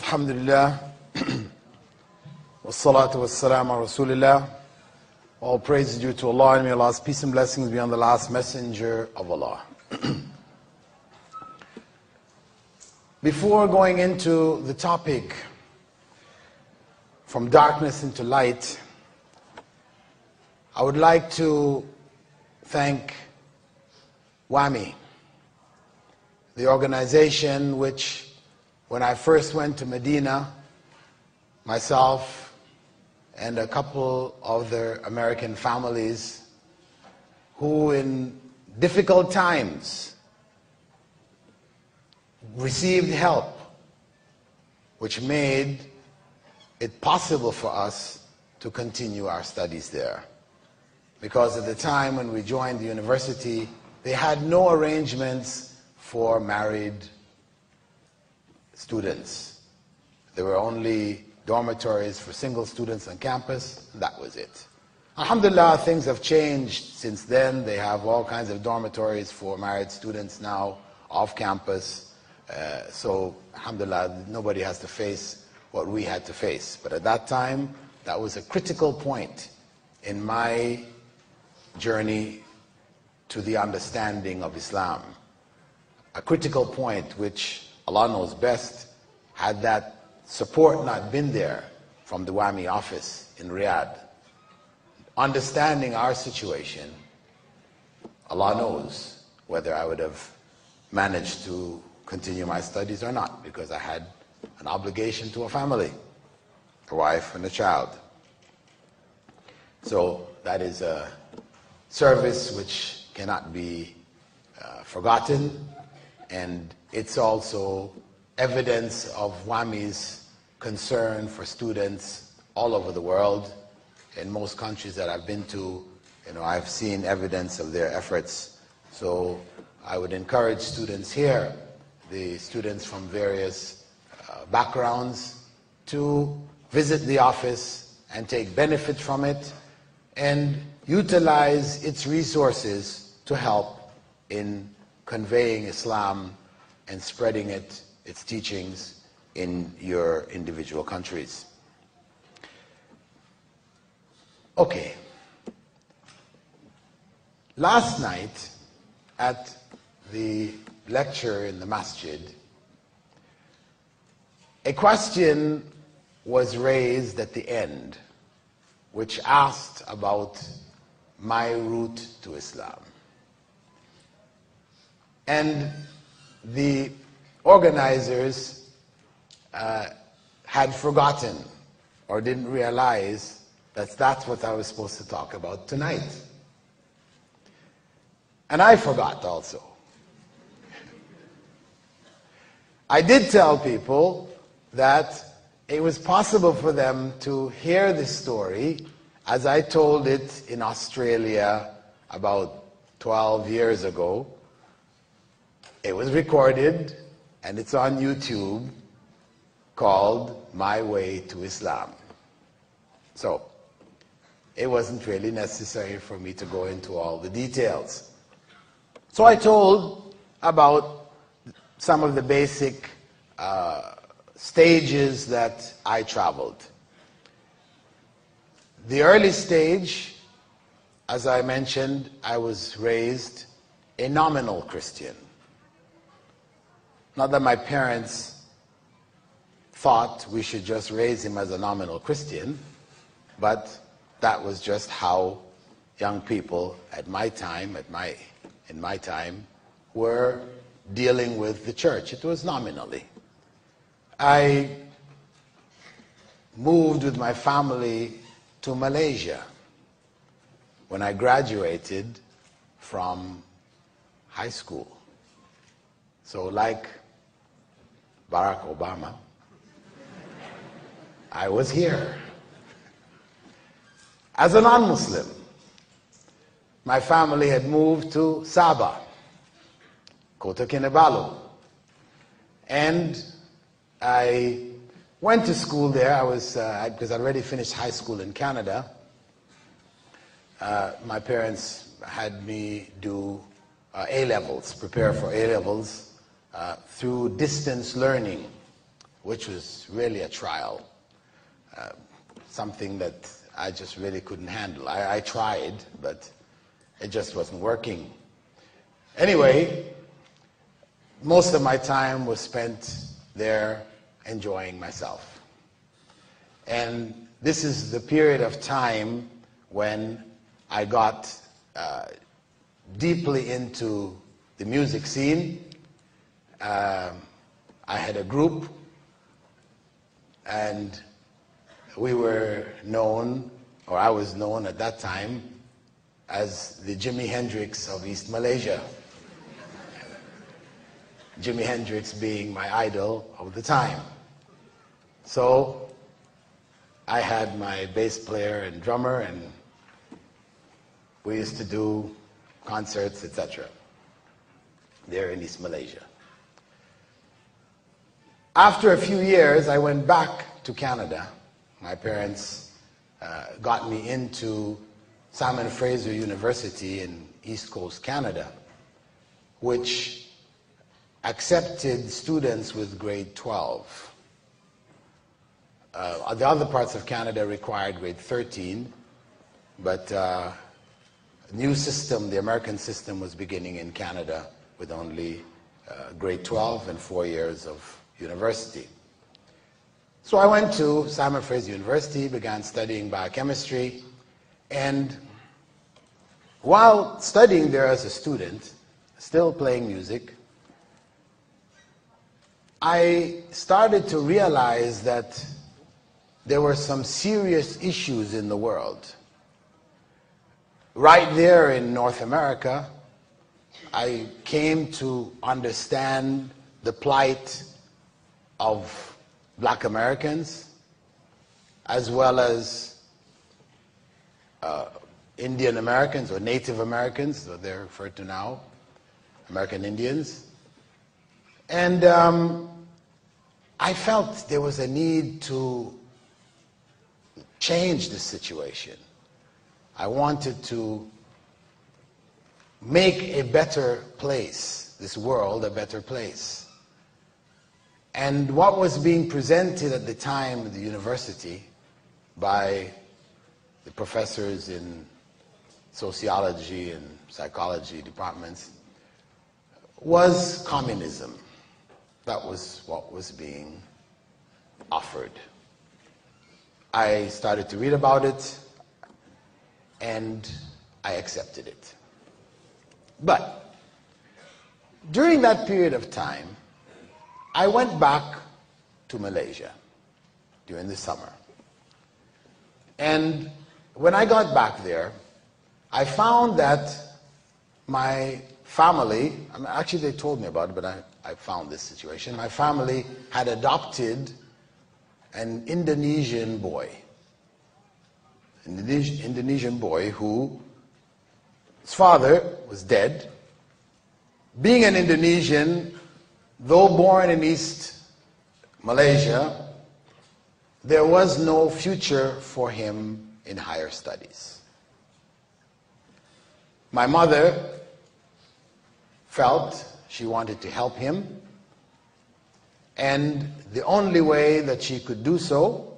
Alhamdulillah, wassalatu wassalamu ala rasulillah. All praise is due to Allah, and may Allah's peace and blessings be on the last messenger of Allah. Before going into the topic, from darkness into light, I would like to thank WAMI, the organization which, when I first went to Medina, myself and a couple of the American families who in difficult times received help, which made it possible for us to continue our studies there. Because at the time when we joined the university, they had no arrangements for married students. There were only dormitories for single students on campus, and that was it. Alhamdulillah, things have changed since then. They have all kinds of dormitories for married students now off campus. So, alhamdulillah, nobody has to face what we had to face. But at that time, that was a critical point in my journey to the understanding of Islam. A critical point which Allah knows best. Had that support not been there from the WAMI office in Riyadh, understanding our situation, Allah knows whether I would have managed to continue my studies or not, because I had an obligation to a family, a wife and a child. So that is a service which cannot be forgotten, and it's also evidence of WAMI's concern for students all over the world. In most countries that I've been to, I've seen evidence of their efforts. So I would encourage students here, the students from various backgrounds, to visit the office and take benefit from it and utilize its resources to help in conveying Islam and spreading its teachings in your individual countries. Okay. Last night at the lecture in the masjid, a question was raised at the end which asked about my route to Islam. And the organizers had forgotten or didn't realize that that's what I was supposed to talk about tonight. And I forgot also. I did tell people that it was possible for them to hear this story as I told it in Australia about 12 years ago. It was recorded and it's on YouTube, called My Way to Islam. So it wasn't really necessary for me to go into all the details. So I told about some of the basic stages that I traveled. The early stage, as I mentioned, I was raised a nominal Christian. Not that my parents thought we should just raise him as a nominal Christian, but that was just how young people at my time, in my time, were dealing with the church. It was nominally. I moved with my family to Malaysia when I graduated from high school. So like Barack Obama, I was here. As a non-Muslim, my family had moved to Sabah, Kota Kinabalu, and I went to school there. Because I'd already finished high school in Canada. My parents had me do A-levels, prepare for A-levels through distance learning. which was really a trial, something that I just really couldn't handle. I tried, but it just wasn't working. Anyway, most of my time was spent there enjoying myself. And this is the period of time when I got deeply into the music scene. I had a group, and we were known, or I was known at that time, as the Jimi Hendrix of East Malaysia. Jimi Hendrix being my idol of the time. So I had my bass player and drummer, and we used to do concerts, etc. there in East Malaysia. After a few years, I went back to Canada. My parents got me into Simon Fraser University in East Coast Canada, which accepted students with grade 12. The other parts of Canada required grade 13, but new system, the American system, was beginning in Canada with only grade 12 and 4 years of university. So I went to Simon Fraser University, began studying biochemistry, and while studying there as a student, still playing music, I started to realize that there were some serious issues in the world. Right there in North America, I came to understand the plight of Black Americans, as well as Indian Americans, or Native Americans, so they're referred to now, American Indians. And I felt there was a need to change the situation. I wanted to make a better place, this world a better place. And what was being presented at the time at the university by the professors in sociology and psychology departments was communism. That was what was being offered. I started to read about it, and I accepted it. But during that period of time, I went back to Malaysia during the summer. And when I got back there, I found that my family, actually they told me about it, but I found this situation. My family had adopted an Indonesian boy. An Indonesian boy who, his father was dead. Being an Indonesian, though born in East Malaysia, there was no future for him in higher studies. My mother felt she wanted to help him, and the only way that she could do so,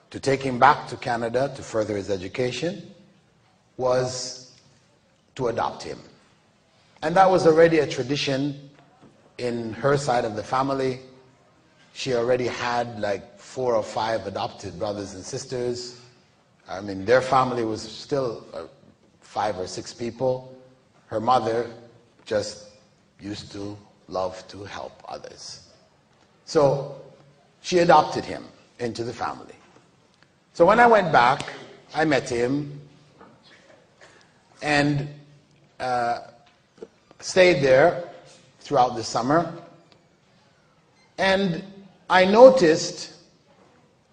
to take him back to Canada to further his education, was to adopt him. And that was already a tradition in her side of the family. She already had like 4 or 5 adopted brothers and sisters. I mean, their family was still 5 or 6 people. Her mother just used to love to help others. So she adopted him into the family. So when I went back, I met him and stayed there throughout the summer. And I noticed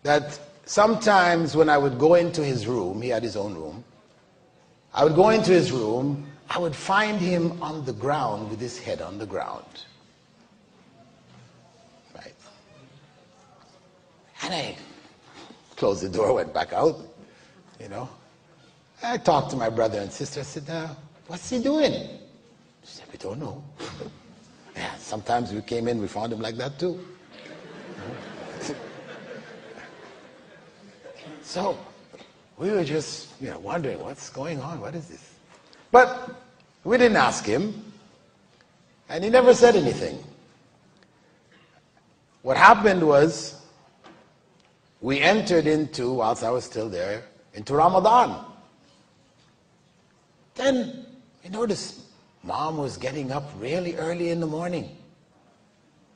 that sometimes when I would go into his room, he had his own room, I would go into his room, I would find him on the ground with his head on the ground. Right? And I closed the door, went back out, you know. I talked to my brother and sister. I said, what's he doing? She said, we don't know. Yeah, sometimes we came in, we found him like that too. So we were just, wondering, what's going on? What is this? But we didn't ask him, and he never said anything. What happened was, we entered into, whilst I was still there, into Ramadan. Then we noticed Mom was getting up really early in the morning,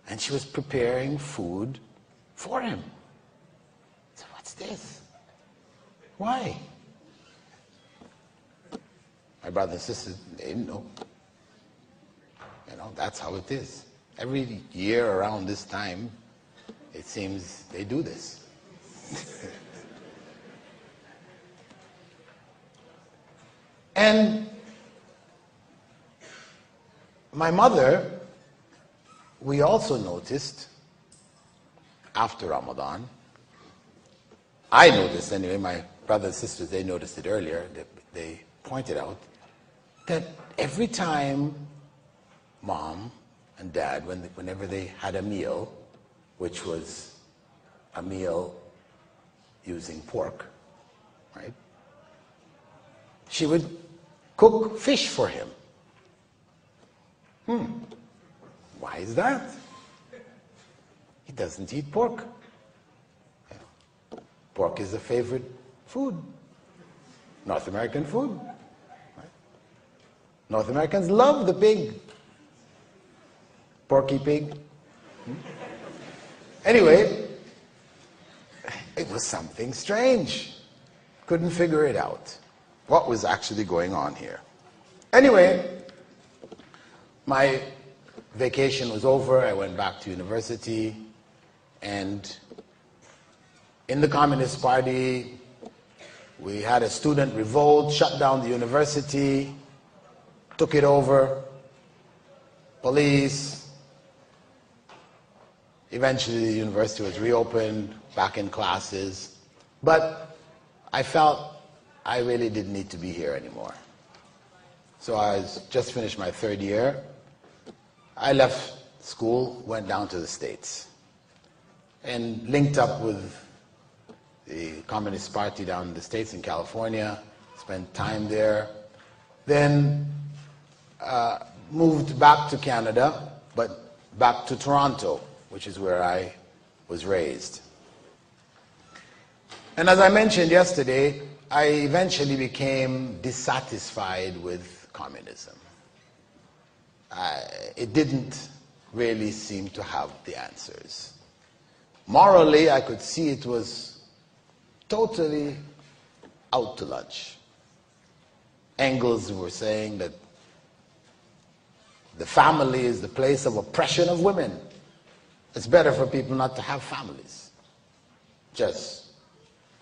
and she was preparing food for him. So what's this? Why? My brother and sister, they didn't know. That's how it is. Every year around this time, it seems they do this. And my mother, we also noticed after Ramadan, I noticed anyway, my brothers and sisters, they noticed it earlier, they pointed out that every time Mom and Dad, whenever they had a meal, which was a meal using pork, right? She would cook fish for him. Why is that? He doesn't eat pork. Pork is a favorite food, North American food. Right? North Americans love the pig. Porky pig. Anyway, it was something strange. Couldn't figure it out. What was actually going on here? Anyway, my vacation was over. I went back to university, and in the Communist Party, we had a student revolt, shut down the university, took it over, police. Eventually, the university was reopened, back in classes. But I felt I really didn't need to be here anymore. So I just finished my third year. I left school, went down to the States, and linked up with the Communist Party down in the States in California, spent time there. Then moved back to Canada, but back to Toronto, which is where I was raised. And as I mentioned yesterday, I eventually became dissatisfied with communism. It didn't really seem to have the answers. Morally, I could see it was totally out to lunch. Engels were saying that the family is the place of oppression of women. It's better for people not to have families. Just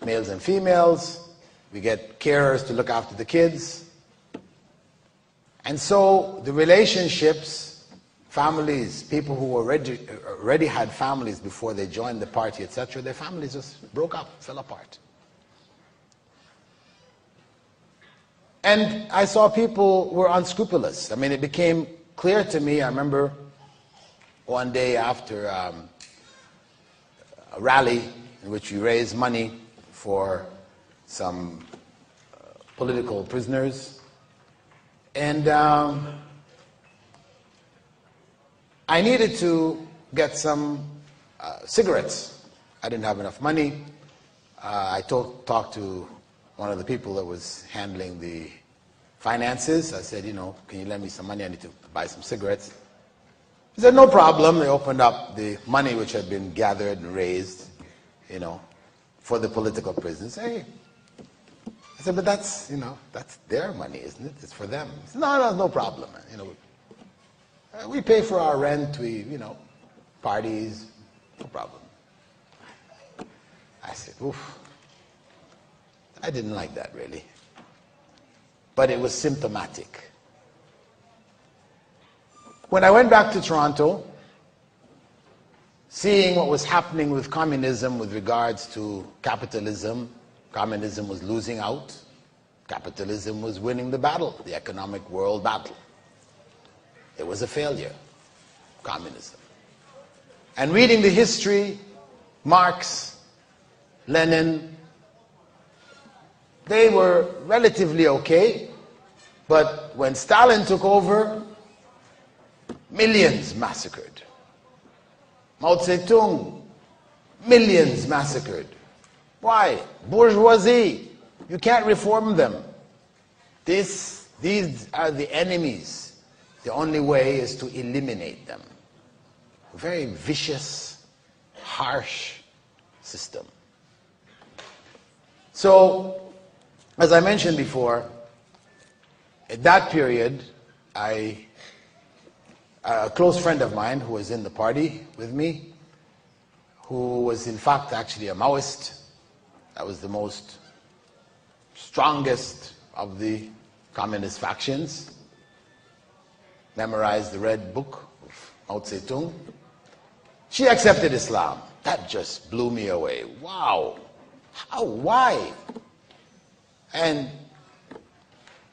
males and females. We get carers to look after the kids. And so the relationships, families, people who already had families before they joined the party, etc., their families just broke up, fell apart. And I saw people were unscrupulous. I mean, it became clear to me. I remember one day after a rally in which we raised money for some political prisoners. And I needed to get some cigarettes. I didn't have enough money. I talked to one of the people that was handling the finances. I said, can you lend me some money? I need to buy some cigarettes. He said, no problem. They opened up the money which had been gathered and raised, for the political prisoners. Hey, I said, but that's their money, isn't it? It's for them. He said, no problem. We pay for our rent. Parties, no problem. I said, oof. I didn't like that really. But it was symptomatic. When I went back to Toronto, seeing what was happening with communism with regards to capitalism, communism was losing out. Capitalism was winning the battle, the economic world battle. It was a failure, communism. And reading the history, Marx, Lenin, they were relatively okay, but when Stalin took over, millions massacred. Mao Zedong, millions massacred. Why? Bourgeoisie, you can't reform them. These are the enemies. The only way is to eliminate them. A very vicious, harsh system. So, as I mentioned before, at that period, a close friend of mine who was in the party with me, who was in fact actually a Maoist, that was the most strongest of the communist factions, memorized the red book of Mao Zedong. She accepted Islam. That just blew me away. Wow. How? Why? And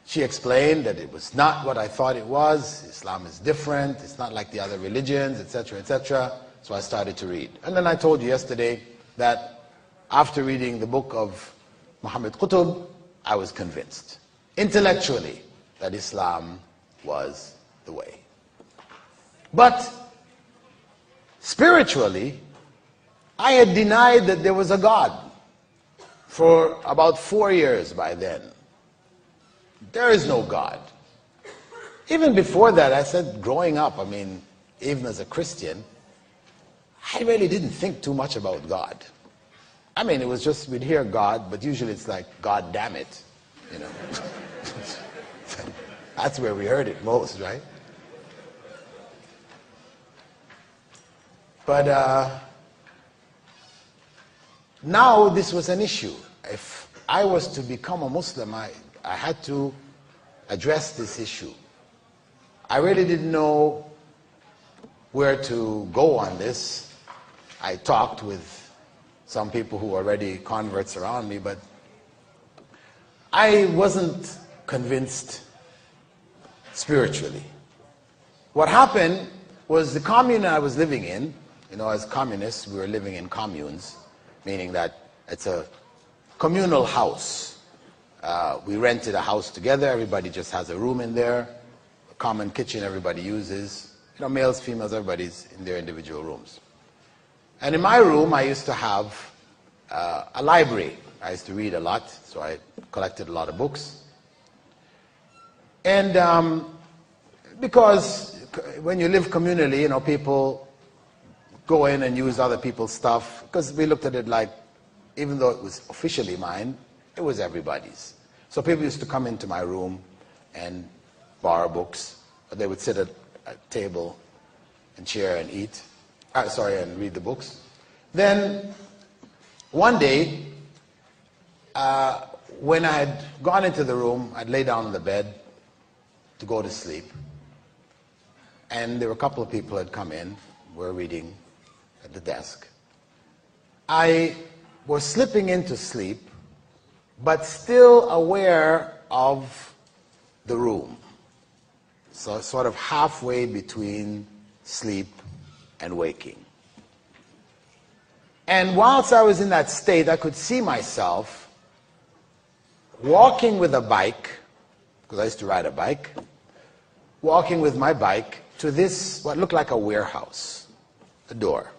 she explained that it was not what I thought it was. Islam is different. It's not like the other religions, etc., etc. So I started to read. And then I told you yesterday that after reading the book of Muhammad Qutb, I was convinced, intellectually, that Islam was the way. But spiritually, I had denied that there was a God for about 4 years by then. There is no God. Even before that, I said, growing up, I mean, even as a Christian, I really didn't think too much about God. I mean, it was just, we'd hear God, but usually it's like, God damn it, you know. That's where we heard it most, right? But now this was an issue. If I was to become a Muslim, I had to address this issue. I really didn't know where to go on this. I talked with some people who were already converts around me, but I wasn't convinced spiritually. What happened was the commune I was living in, you know, as communists, we were living in communes, meaning that it's a communal house. We rented a house together, everybody just has a room in there, a common kitchen everybody uses, you know, males, females, everybody's in their individual rooms. And in my room, I used to have a library. I used to read a lot, so I collected a lot of books. And because when you live communally, you know, people go in and use other people's stuff, because we looked at it like, even though it was officially mine, it was everybody's. So people used to come into my room and borrow books. They would sit at a table and chair and eat. And read the books. Then one day, when I had gone into the room, I'd lay down on the bed to go to sleep. And there were a couple of people had come in, were reading at the desk. I was slipping into sleep, but still aware of the room. So sort of halfway between sleep and waking. And whilst I was in that state, I could see myself walking with a bike, because I used to ride a bike, walking with my bike to this, what looked like a warehouse, a door.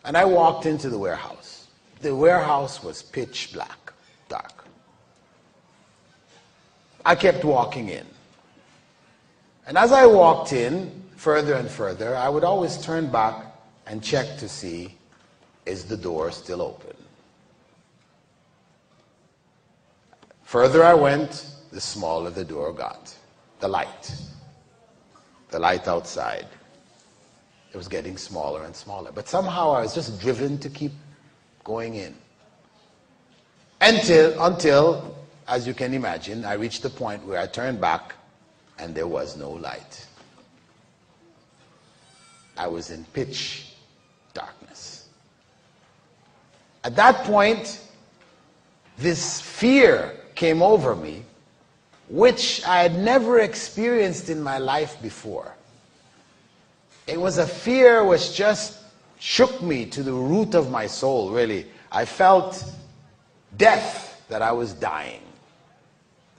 And I walked into the warehouse. The warehouse was pitch black, dark. I kept walking in. And as I walked in, further and further, I would always turn back and check to see, is the door still open? Further I went, the smaller the door got. The light outside. It was getting smaller and smaller. But somehow I was just driven to keep going in. Until, as you can imagine, I reached the point where I turned back and there was no light. I was in pitch darkness. At that point, this fear came over me, which I had never experienced in my life before. It was a fear which just shook me to the root of my soul, really. I felt death that I was dying.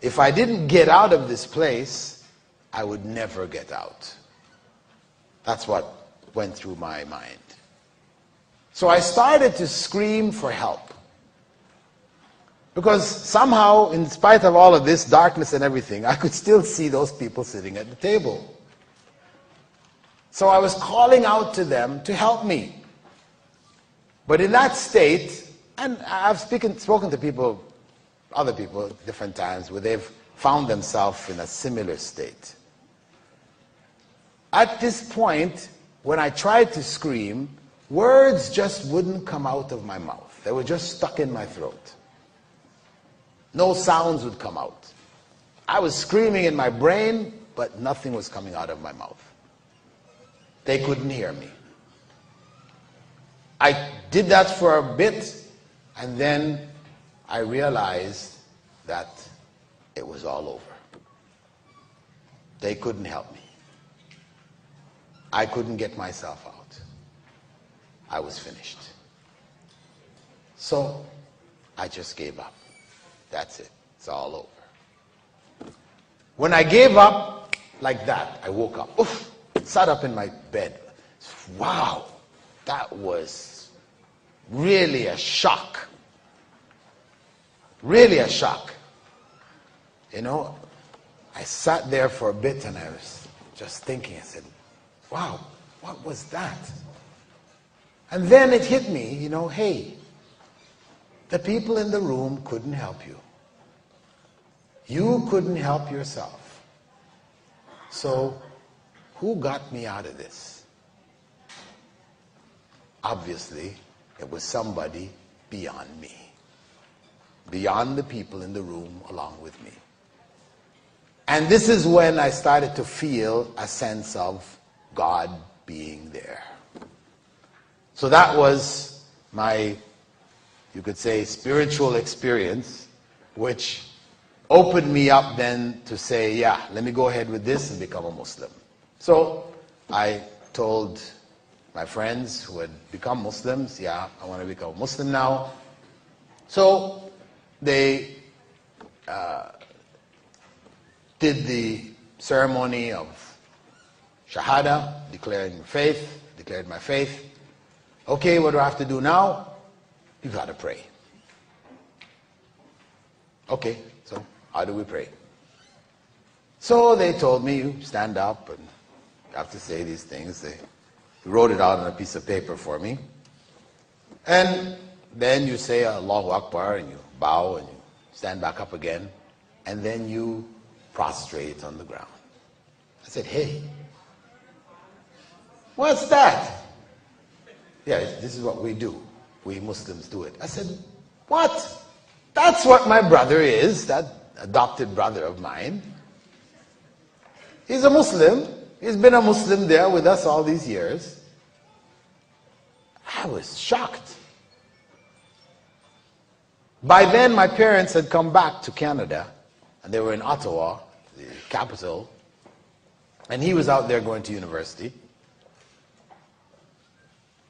If I didn't get out of this place, I would never get out. That's what went through my mind. So I started to scream for help. Because somehow, in spite of all of this darkness and everything, I could still see those people sitting at the table. So I was calling out to them to help me. But in that state, and I've spoken to people, other people at different times, where they've found themselves in a similar state. At this point, when I tried to scream, words just wouldn't come out of my mouth. They were just stuck in my throat. No sounds would come out. I was screaming in my brain, but nothing was coming out of my mouth. They couldn't hear me. I did that for a bit, and then I realized that it was all over. They couldn't help me. I couldn't get myself out. I was finished. So I just gave up. That's it. It's all over. When I gave up like that, I woke up. Oof, sat up in my bed. Wow, that was really a shock. Really a shock. You know, I sat there for a bit and I was just thinking, I said, wow, what was that? And then it hit me, you know, hey, the people in the room couldn't help you. You couldn't help yourself. So, who got me out of this? Obviously, it was somebody beyond me. Beyond the people in the room along with me. And this is when I started to feel a sense of God being there. So that was my, you could say, spiritual experience, which opened me up then to say, yeah, let me go ahead with this and become a Muslim. So I told my friends who had become Muslims, yeah, I want to become a Muslim now. So they did the ceremony of Shahada, declaring faith, declared my faith. Okay, what do I have to do now? You got to pray. Okay, so how do we pray? So they told me, you stand up and you have to say these things. They wrote it out on a piece of paper for me. And then you say Allahu Akbar and you bow and you stand back up again. And then you prostrate on the ground. I said, hey, what's that? Yeah, this is what we do. We Muslims do it. I said, what? That's what my brother is, that adopted brother of mine. He's a Muslim. He's been a Muslim there with us all these years. I was shocked. By then, my parents had come back to Canada, and they were in Ottawa, the capital, and he was out there going to university.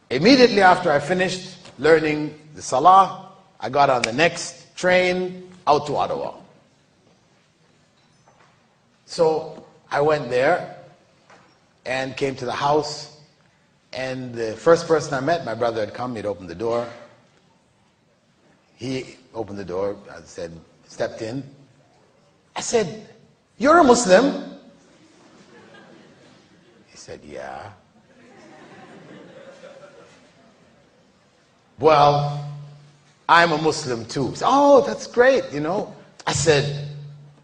Immediately after I finished learning the Salah, I got on the next train out to Ottawa. So I went there and came to the house, and the first person I met, my brother had come, he'd opened the door. He opened the door, I said, stepped in. I said, you're a Muslim? He said, yeah. Well, I'm a Muslim too. He said, oh, that's great, you know. I said,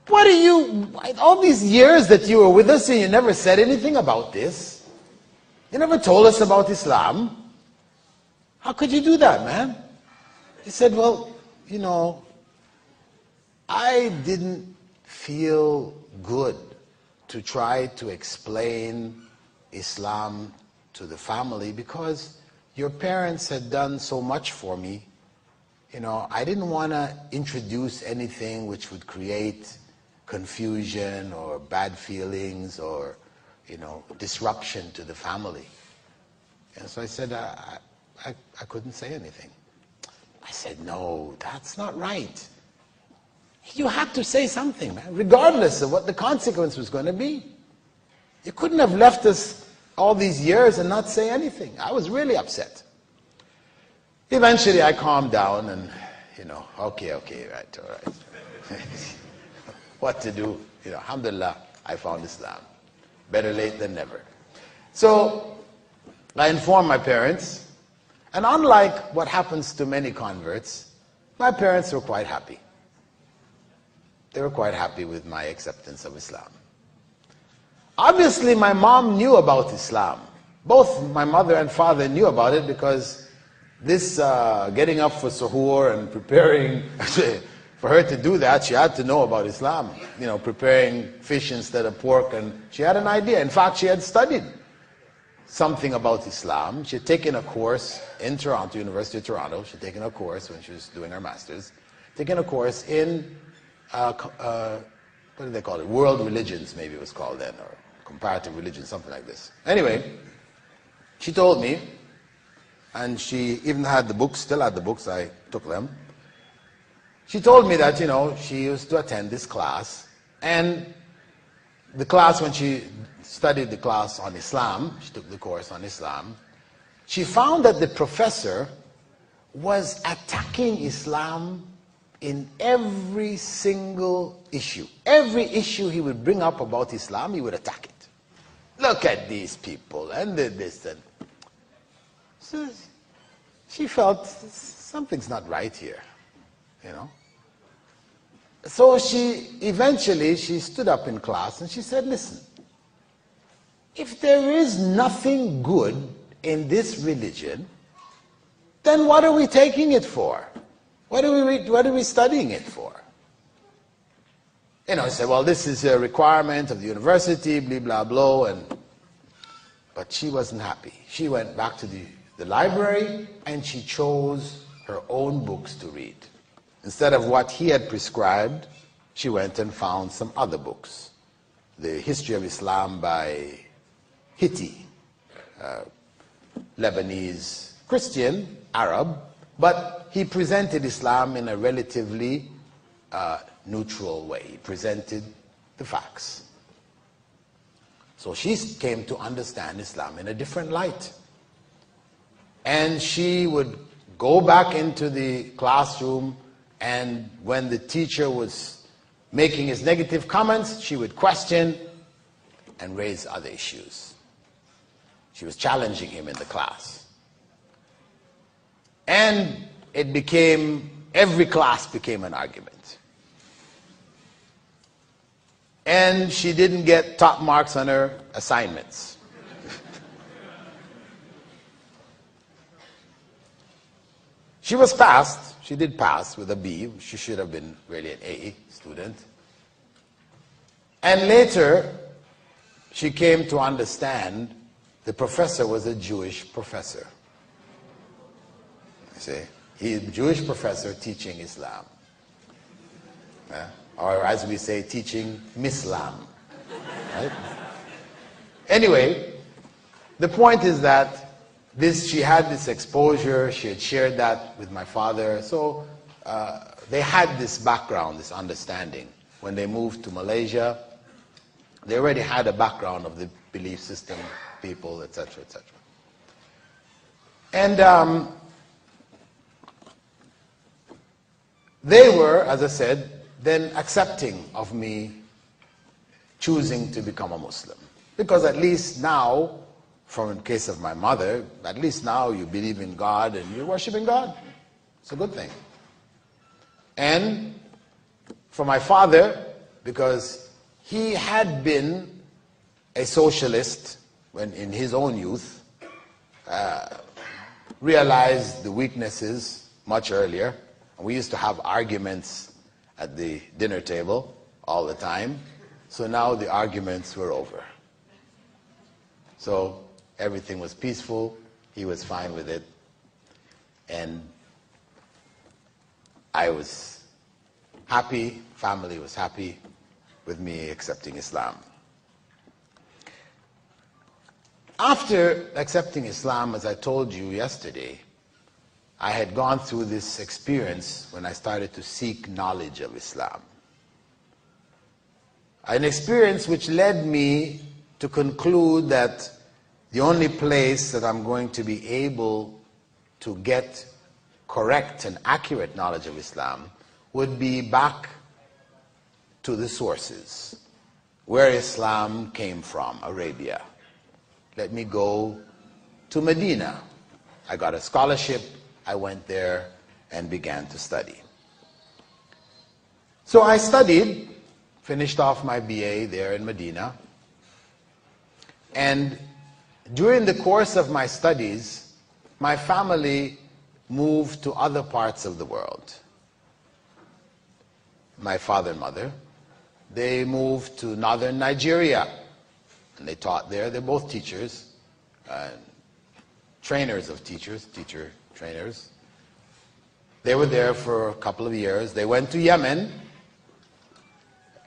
what are you, all these years that you were with us and you never said anything about this. You never told us about Islam. How could you do that, man? He said, well, you know, I didn't feel good to try to explain Islam to the family because your parents had done so much for me. You know, I didn't want to introduce anything which would create confusion or bad feelings or, you know, disruption to the family. And so I said, I couldn't say anything. I said, no, that's not right. You had to say something, man, regardless of what the consequence was going to be. You couldn't have left us all these years and not say anything. I was really upset. Eventually I calmed down and, okay, right, all right. What to do? Alhamdulillah, I found Islam. Better late than never. So I informed my parents, and unlike what happens to many converts, my parents were quite happy. They were quite happy with my acceptance of Islam. Obviously, my mom knew about Islam. Both my mother and father knew about it because this getting up for suhoor and preparing, for her to do that, she had to know about Islam. Preparing fish instead of pork, and she had an idea. In fact, she had studied something about Islam. She had taken a course in Toronto, University of Toronto. She had taken a course when she was doing her master's, taken a course in, what do they call it? World religions, maybe it was called then, or comparative religion, something like this. Anyway, she told me, and she even had the books, still had the books, I took them. She told me that, she used to attend this class, and the class, when she studied the class on Islam, she took the course on Islam, she found that the professor was attacking Islam in every single issue. Every issue he would bring up about Islam, he would attack it. Look at these people, and this, and so she felt something's not right here, So eventually she stood up in class and she said, listen, if there is nothing good in this religion, then what are we taking it for? What are we studying it for? Say, well, this is a requirement of the university, blah, blah, blah. But she wasn't happy. She went back to the library and she chose her own books to read. Instead of what he had prescribed, she went and found some other books. The History of Islam by Hitti, Lebanese Christian, Arab, but he presented Islam in a relatively neutral way. He presented the facts. So she came to understand Islam in a different light. And she would go back into the classroom, and when the teacher was making his negative comments, she would question and raise other issues. She was challenging him in the class. And every class became an argument. And she didn't get top marks on her assignments. She was passed. She did pass with a B. She should have been really an A student. And later, she came to understand the professor was a Jewish professor. You see? He's a Jewish professor teaching Islam. Or as we say, teaching Mislam. Right? Anyway, the point is that she had this exposure, she had shared that with my father, so they had this background, this understanding. When they moved to Malaysia, they already had a background of the belief system, people, etc., etc. And they were, as I said, then accepting of me choosing to become a Muslim. Because at least now, from the case of my mother, at least now you believe in God and you're worshiping God. It's a good thing. And for my father, because he had been a socialist when in his own youth, realized the weaknesses much earlier. And we used to have arguments at the dinner table all the time. So now the arguments were over. So everything was peaceful. He was fine with it. And I was happy, family was happy with me accepting Islam. After accepting Islam, as I told you yesterday, I had gone through this experience when I started to seek knowledge of Islam. An experience which led me to conclude that the only place that I'm going to be able to get correct and accurate knowledge of Islam would be back to the sources, where Islam came from, Arabia. Let me go to Medina. I got a scholarship, I went there and began to study. So I studied, finished off my BA there in Medina, and during the course of my studies, my family moved to other parts of the world. My father and mother, they moved to northern Nigeria, and they taught there. They're both teachers, trainers of teachers, teacher trainers. They were there for a couple of years. They went to Yemen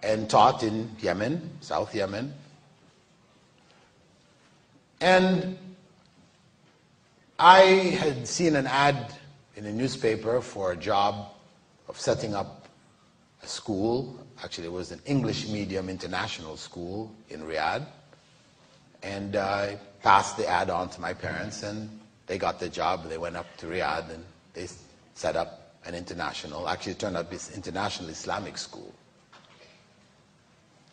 and taught in Yemen, South Yemen. And I had seen an ad in a newspaper for a job of setting up a school. Actually, it was an English medium international school in Riyadh. And I passed the ad on to my parents, and they got the job. They went up to Riyadh and they set up an international, actually it turned out this international Islamic school.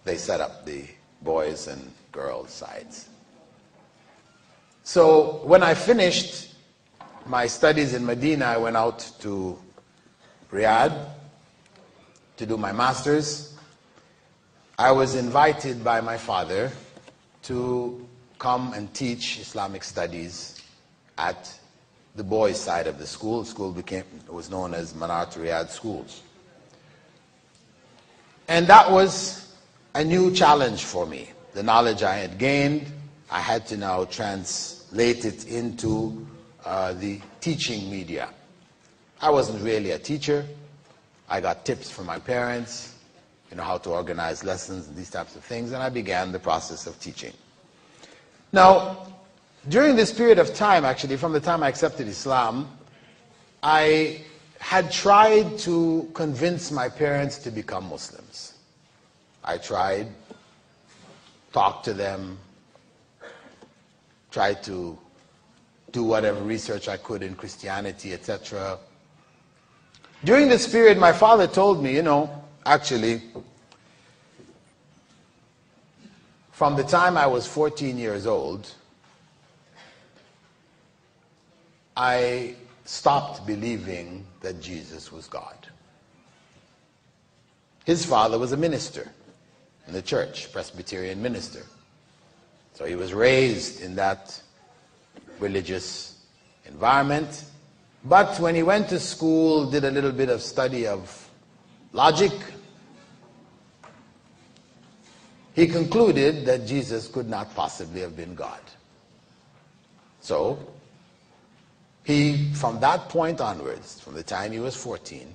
They set up the boys and girls sides. So when I finished my studies in Medina, I went out to Riyadh to do my master's. I was invited by my father to come and teach Islamic studies at the boys' side of the school. The school was known as Manar Riyadh Schools. And that was a new challenge for me. The knowledge I had gained, I had to now translate it into the teaching media. I wasn't really a teacher. I got tips from my parents, how to organize lessons and these types of things, and I began the process of teaching. Now, during this period of time, actually, from the time I accepted Islam, I had tried to convince my parents to become Muslims. I tried, talked to them, tried to do whatever research I could in Christianity, etc. During this period, my father told me, actually, from the time I was 14 years old, I stopped believing that Jesus was God. His father was a minister in the church, Presbyterian minister. So he was raised in that religious environment. But when he went to school, did a little bit of study of logic, he concluded that Jesus could not possibly have been God. So he, from that point onwards, from the time he was 14,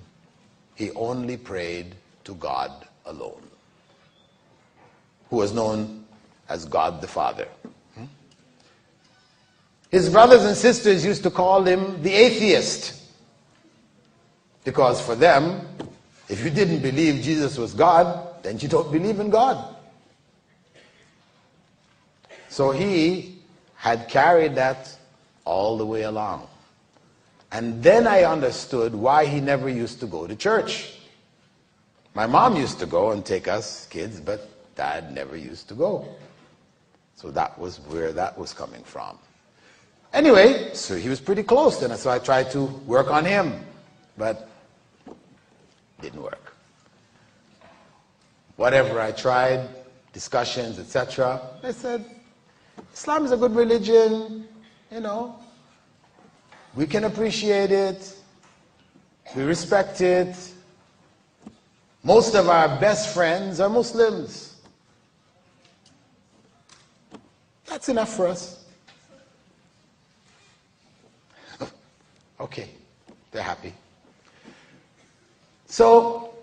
he only prayed to God alone, who was known as God the Father. His brothers and sisters used to call him the atheist, because for them, if you didn't believe Jesus was God, then you don't believe in God. So he had carried that all the way along. And then I understood why he never used to go to church. My mom used to go and take us kids, but Dad never used to go. So that was where that was coming from. Anyway, so he was pretty close, and so I tried to work on him, but didn't work. Whatever I tried, discussions, etc., they said, Islam is a good religion, we can appreciate it, we respect it. Most of our best friends are Muslims. That's enough for us. Okay, they're happy. So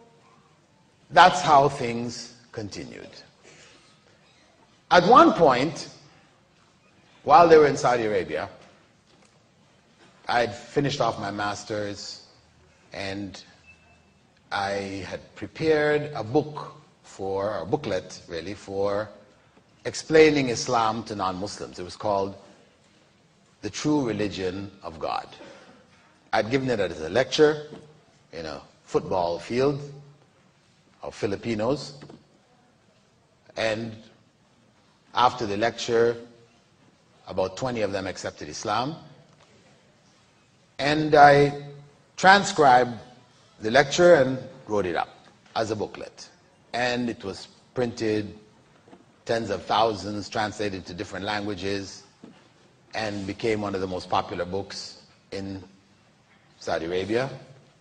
that's how things continued. At one point, while they were in Saudi Arabia, I had finished off my master's and I had prepared a book a booklet really, for explaining Islam to non-Muslims. It was called The True Religion of God. I'd given it as a lecture in a football field of Filipinos, and after the lecture, about 20 of them accepted Islam, and I transcribed the lecture and wrote it up as a booklet, and it was printed, tens of thousands, translated to different languages, and became one of the most popular books in Saudi Arabia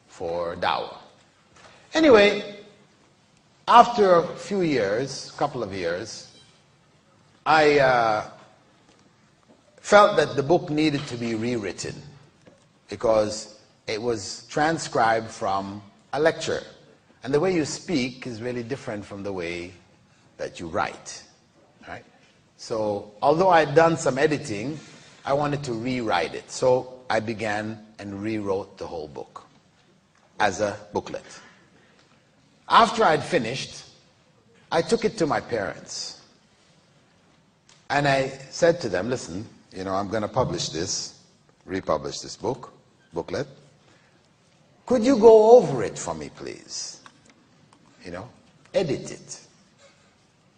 for dawah. Anyway, after a few years, a couple of years, I felt that the book needed to be rewritten because it was transcribed from a lecture. And the way you speak is really different from the way that you write. Right? So although I'd done some editing, I wanted to rewrite it. So I began and rewrote the whole book as a booklet. After I'd finished, I took it to my parents. And I said to them, listen, you know, I'm going to publish this, republish this booklet. Could you go over it for me, please? You know, edit it.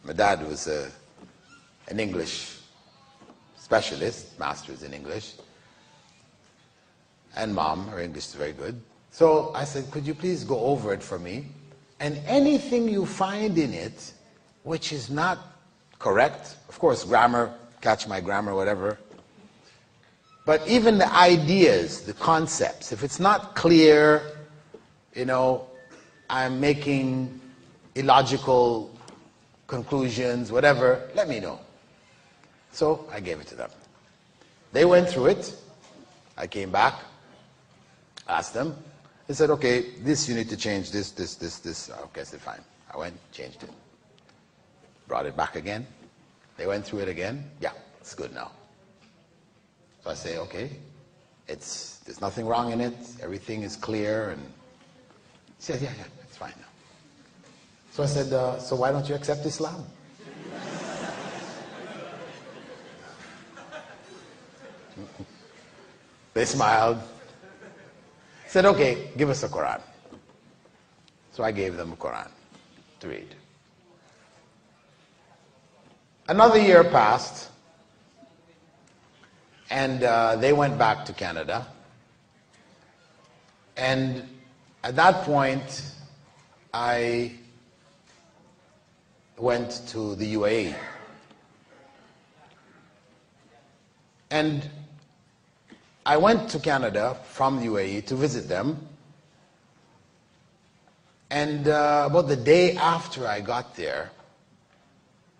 My dad was an English specialist, master's in English. And mom, her English is very good. So I said, could you please go over it for me? And anything you find in it which is not correct, of course, grammar, catch my grammar, whatever. But even the ideas, the concepts, if it's not clear, you know, I'm making illogical conclusions, whatever, let me know. So I gave it to them. They went through it. I came back, asked them. They said, okay, this you need to change, this. Okay, I said, fine. I went, changed it. Brought it back again. They went through it again. Yeah, it's good now. So I say, okay, there's nothing wrong in it. Everything is clear. And he said, yeah, it's fine now. So I said, so why don't you accept Islam? They smiled. Said, okay, give us a Quran. So I gave them a Quran to read. Another year passed, and they went back to Canada. And at that point, I went to the UAE. And I went to Canada from the UAE to visit them. And about the day after I got there,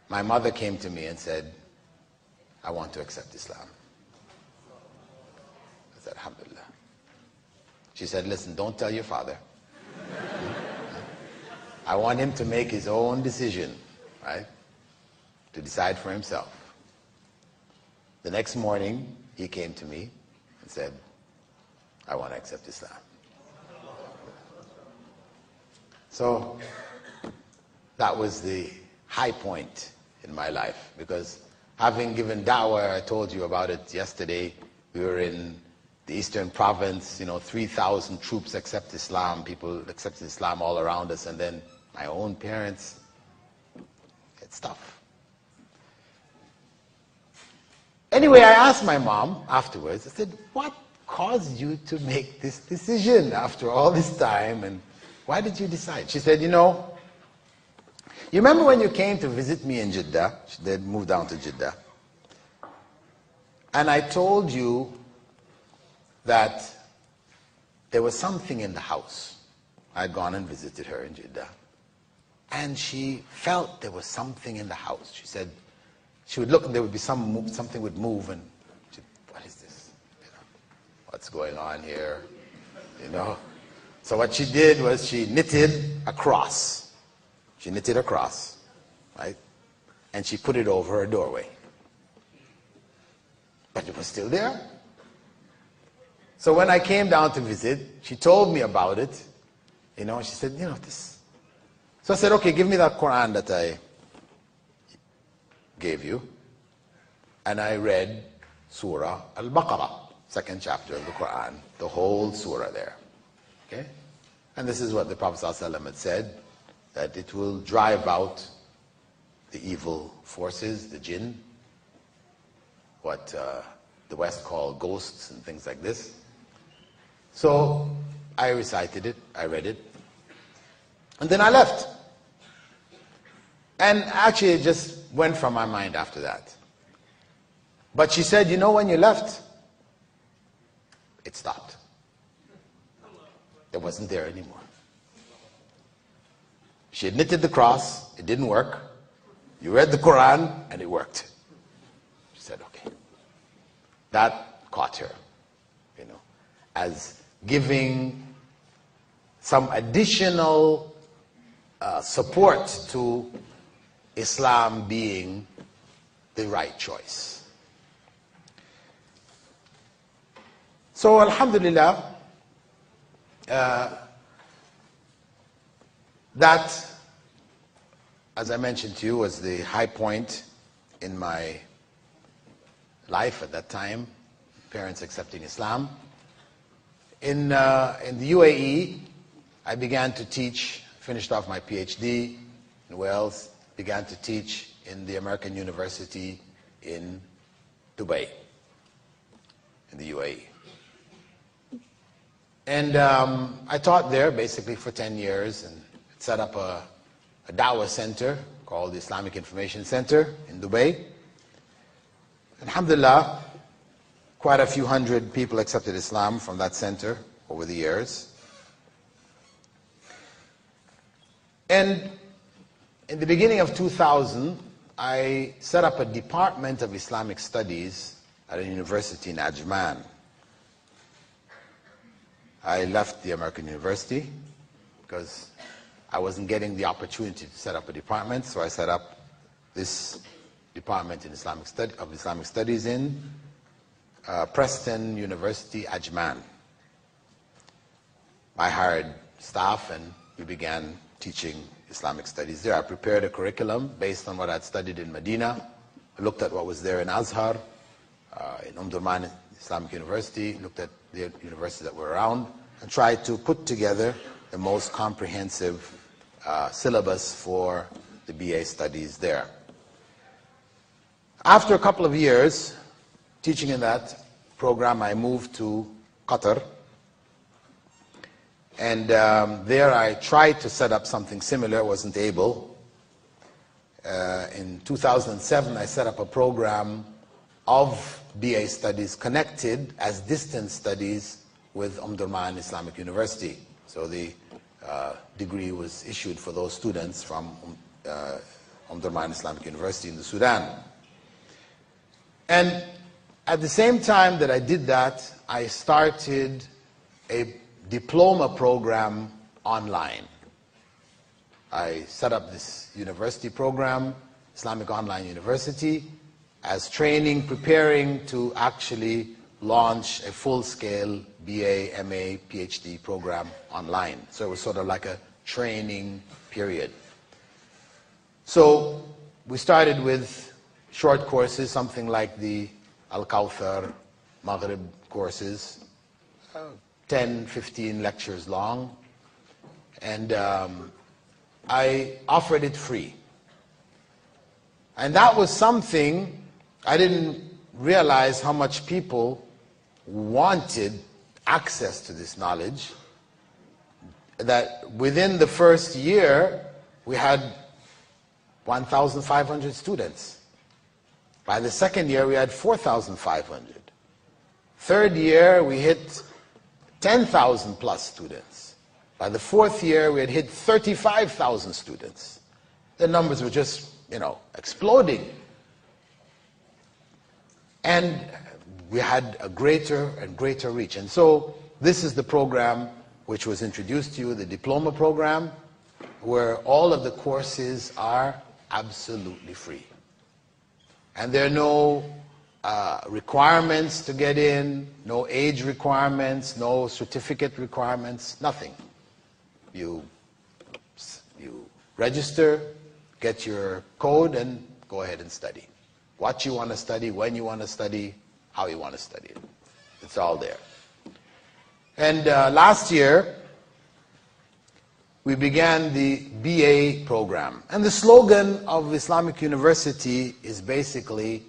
my mother came to me and said, I want to accept Islam. I said, Alhamdulillah. She said, listen, don't tell your father. I want him to make his own decision, right? To decide for himself. The next morning, he came to me and said, I want to accept Islam. So that was the high point in my life, because having given da'wah, I told you about it yesterday, we were in the eastern province, 3,000 troops accept Islam, people accepted Islam all around us, and then my own parents, it's tough. Anyway, I asked my mom afterwards, I said, what caused you to make this decision after all this time, and why did you decide? She said, you remember when you came to visit me in Jeddah? They moved down to Jeddah. And I told you that there was something in the house. I'd gone and visited her in Jeddah. And she felt there was something in the house. She said, she would look and there would be something would move, and she'd, what is this? What's going on here? So what she did was she knitted a cross. She knitted a cross, right? And she put it over her doorway. But it was still there. So when I came down to visit, she told me about it. She said, this. So I said, okay, give me that Quran that I gave you. And I read Surah Al-Baqarah, second chapter of the Quran, the whole surah there. Okay? And this is what the Prophet ﷺ had said, that it will drive out the evil forces, the jinn, what the West call ghosts and things like this. So I recited it, I read it, and then I left. And actually it just went from my mind after that. But she said, you know, when you left, it stopped. It wasn't there anymore. She had knitted the cross, it didn't work. You read the Quran, and it worked. She said, okay. That caught her, you know, as giving some additional support to Islam being the right choice. So, alhamdulillah, that, as I mentioned to you, was the high point in my life at that time, parents accepting Islam. In the UAE, I began to teach, finished off my PhD in Wales, began to teach in the American University in Dubai, in the UAE. And I taught there basically for 10 years and set up a Dawah center called the Islamic Information Center in Dubai. Alhamdulillah, quite a few hundred people accepted Islam from that center over the years. And in the beginning of 2000, I set up a department of Islamic studies at a university in Ajman. I left the American University because I wasn't getting the opportunity to set up a department, so I set up this department in Islamic Studies in Preston University, Ajman. I hired staff and we began teaching Islamic studies there. I prepared a curriculum based on what I'd studied in Medina. I looked at what was there in Azhar, in Durman Islamic University, looked at the universities that were around, and tried to put together the most comprehensive syllabus for the BA studies there. After a couple of years teaching in that program, I moved to Qatar. And there I tried to set up something similar, wasn't able. In 2007, I set up a program of BA studies connected as distance studies with Durman Islamic University. So the degree was issued for those students from Durman Islamic University in the Sudan. And at the same time that I did that, I started a diploma program online. I set up this university program, Islamic Online University, as training, preparing to actually launch a full-scale BA, MA, PhD program online. So it was sort of like a training period. So we started with short courses, something like the Al-Kawthar, Maghrib courses, 10, 15 lectures long, and I offered it free. And that was something I didn't realize how much people wanted access to this knowledge, that within the first year we had 1,500 students. By the second year we had 4,500. Third year we hit 10,000 plus students. By the fourth year, we had hit 35,000 students. The numbers were just, exploding. And we had a greater and greater reach. And so this is the program which was introduced to you, the diploma program, where all of the courses are absolutely free. And there are no requirements to get in, no age requirements, no certificate requirements, nothing. You register, get your code, and go ahead and study. What you want to study, when you want to study, how you want to study it. It's all there. And last year, we began the BA program. And the slogan of Islamic University is basically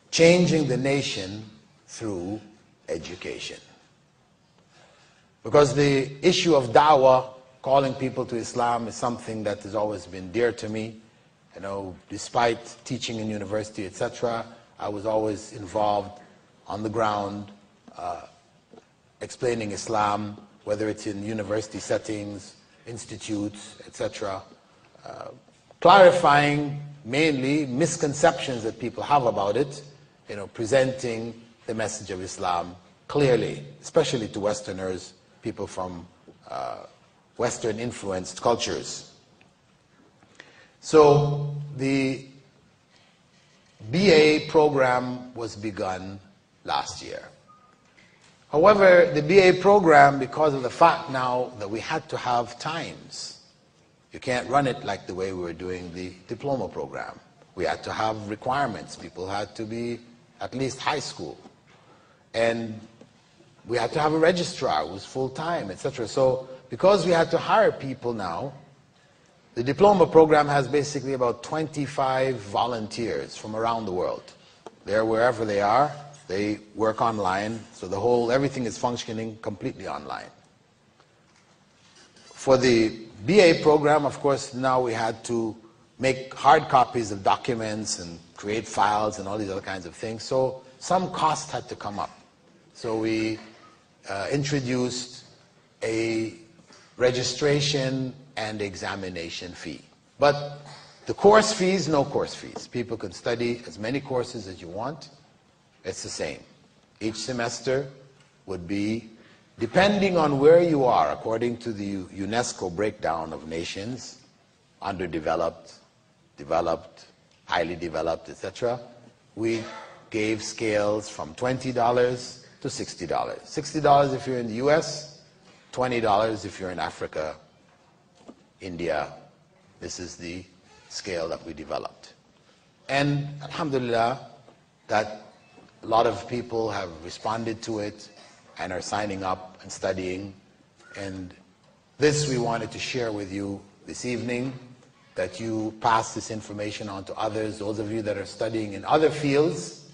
changing the nation through education. Because the issue of da'wah, calling people to Islam, is something that has always been dear to me. You know, despite teaching in university, etc., I was always involved on the ground, explaining Islam, whether it's in university settings, institutes, etc., clarifying mainly misconceptions that people have about it, you know, presenting the message of Islam clearly, especially to Westerners, people from Western-influenced cultures. So the BA program was begun last year. However, the BA program, because of the fact now that we had to have times, you can't run it like the way we were doing the diploma program. We had to have requirements. People had to be at least high school. And we had to have a registrar who was full-time, etc. So because we had to hire people now, the diploma program has basically about 25 volunteers from around the world. They're wherever they are. They work online, so everything is functioning completely online. For the BA program, of course, now we had to make hard copies of documents and create files and all these other kinds of things. So some cost had to come up. So we introduced a registration and examination fee. But the course fees, no course fees. People can study as many courses as you want. It's the same. Each semester would be, depending on where you are, according to the UNESCO breakdown of nations, underdeveloped, developed, highly developed, etc., we gave scales from $20 to $60. $60 if you're in the US, $20 if you're in Africa, India. This is the scale that we developed. And alhamdulillah, that a lot of people have responded to it and are signing up and studying. And this we wanted to share with you this evening, that you pass this information on to others. Those of you that are studying in other fields,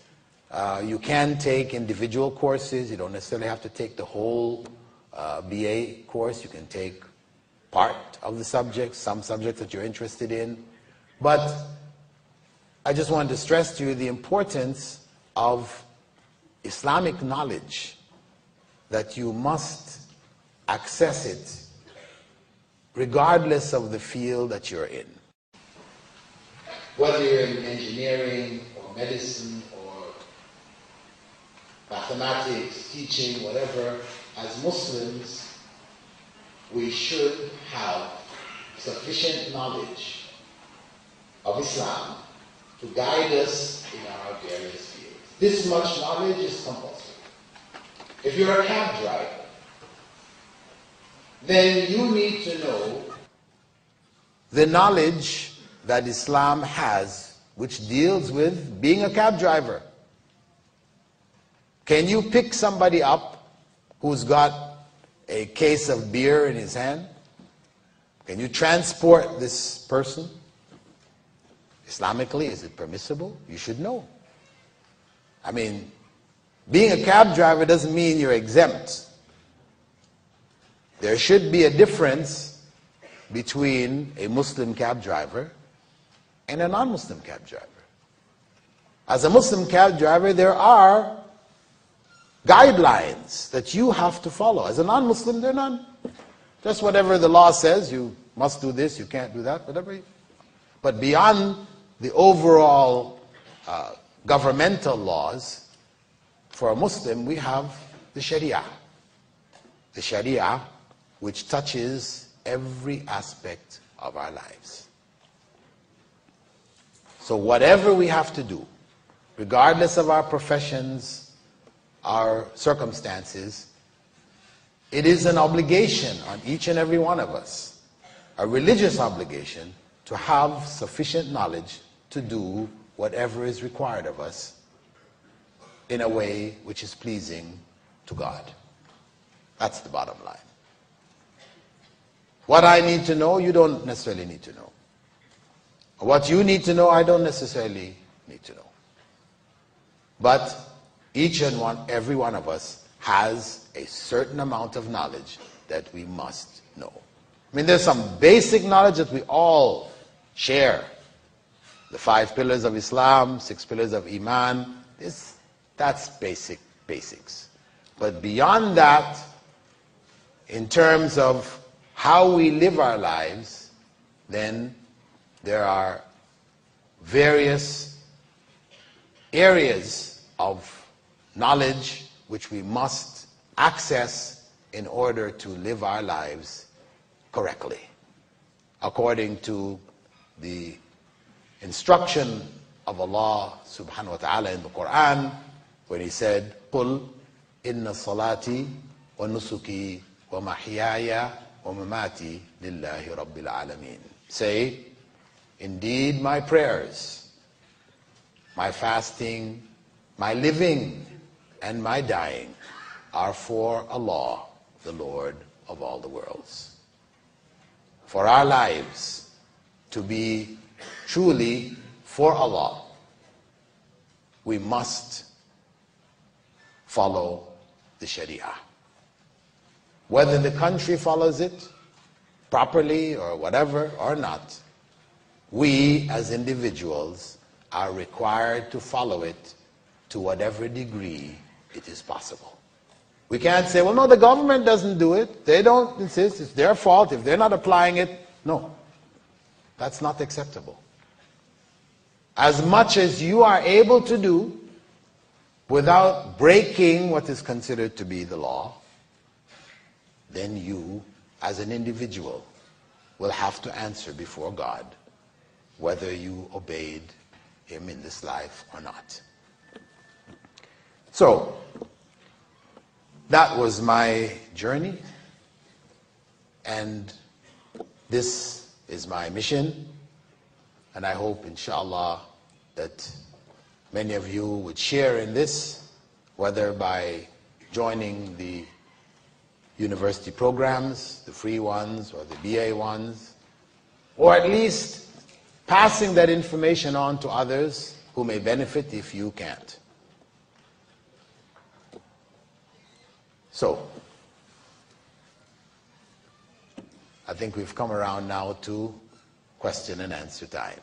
you can take individual courses. You don't necessarily have to take the whole BA course. You can take part of the subjects, some subjects that you're interested in. But I just wanted to stress to you the importance of Islamic knowledge, that you must access it regardless of the field that you're in. Whether you're in engineering or medicine or mathematics, teaching, whatever, as Muslims, we should have sufficient knowledge of Islam to guide us in our various fields. This much knowledge is compulsory. If you're a cab driver, then you need to know the knowledge that Islam has, which deals with being a cab driver. Can you pick somebody up who's got a case of beer in his hand? Can you transport this person? Islamically, is it permissible? You should know. I mean, being a cab driver doesn't mean you're exempt. There should be a difference between a Muslim cab driver and a non-Muslim cab driver. As a Muslim cab driver, there are guidelines that you have to follow. As a non-Muslim, there are none. Just whatever the law says, you must do this, you can't do that, whatever. But beyond the overall governmental laws, for a Muslim, we have the Sharia. The Sharia, which touches every aspect of our lives. So whatever we have to do, regardless of our professions, our circumstances, it is an obligation on each and every one of us, a religious obligation, to have sufficient knowledge to do whatever is required of us in a way which is pleasing to God. That's the bottom line. What I need to know, you don't necessarily need to know. What you need to know, I don't necessarily need to know. But each and every one of us has a certain amount of knowledge that we must know. I mean, there's some basic knowledge that we all share. The 5 pillars of Islam, 6 pillars of Iman, that's basics. But beyond that, in terms of how we live our lives, then there are various areas of knowledge which we must access in order to live our lives correctly, according to the instruction of Allah subhanahu wa ta'ala in the Quran, when He said, قُلْ إِنَّ صَلَاتِي وَنُسُكِي وَمَحْيَايَ وَمَمَاتِي لِلَّهِ رَبِّ الْعَالَمِينَ. Say, indeed my prayers, my fasting, my living, and my dying are for Allah, the Lord of all the worlds. For our lives to be truly for Allah, we must follow the Sharia. Whether the country follows it properly or whatever or not, we as individuals are required to follow it to whatever degree it is possible. We can't say, well, no, the government doesn't do it. They don't insist. It's their fault if they're not applying it. No, that's not acceptable. As much as you are able to do without breaking what is considered to be the law, then you, as an individual, will have to answer before God whether you obeyed Him in this life or not. So, that was my journey, and this is my mission, and I hope, inshallah, that many of you would share in this, whether by joining the university programs, the free ones or the BA ones, or at least passing that information on to others who may benefit if you can't. So, I think we've come around now to question and answer time.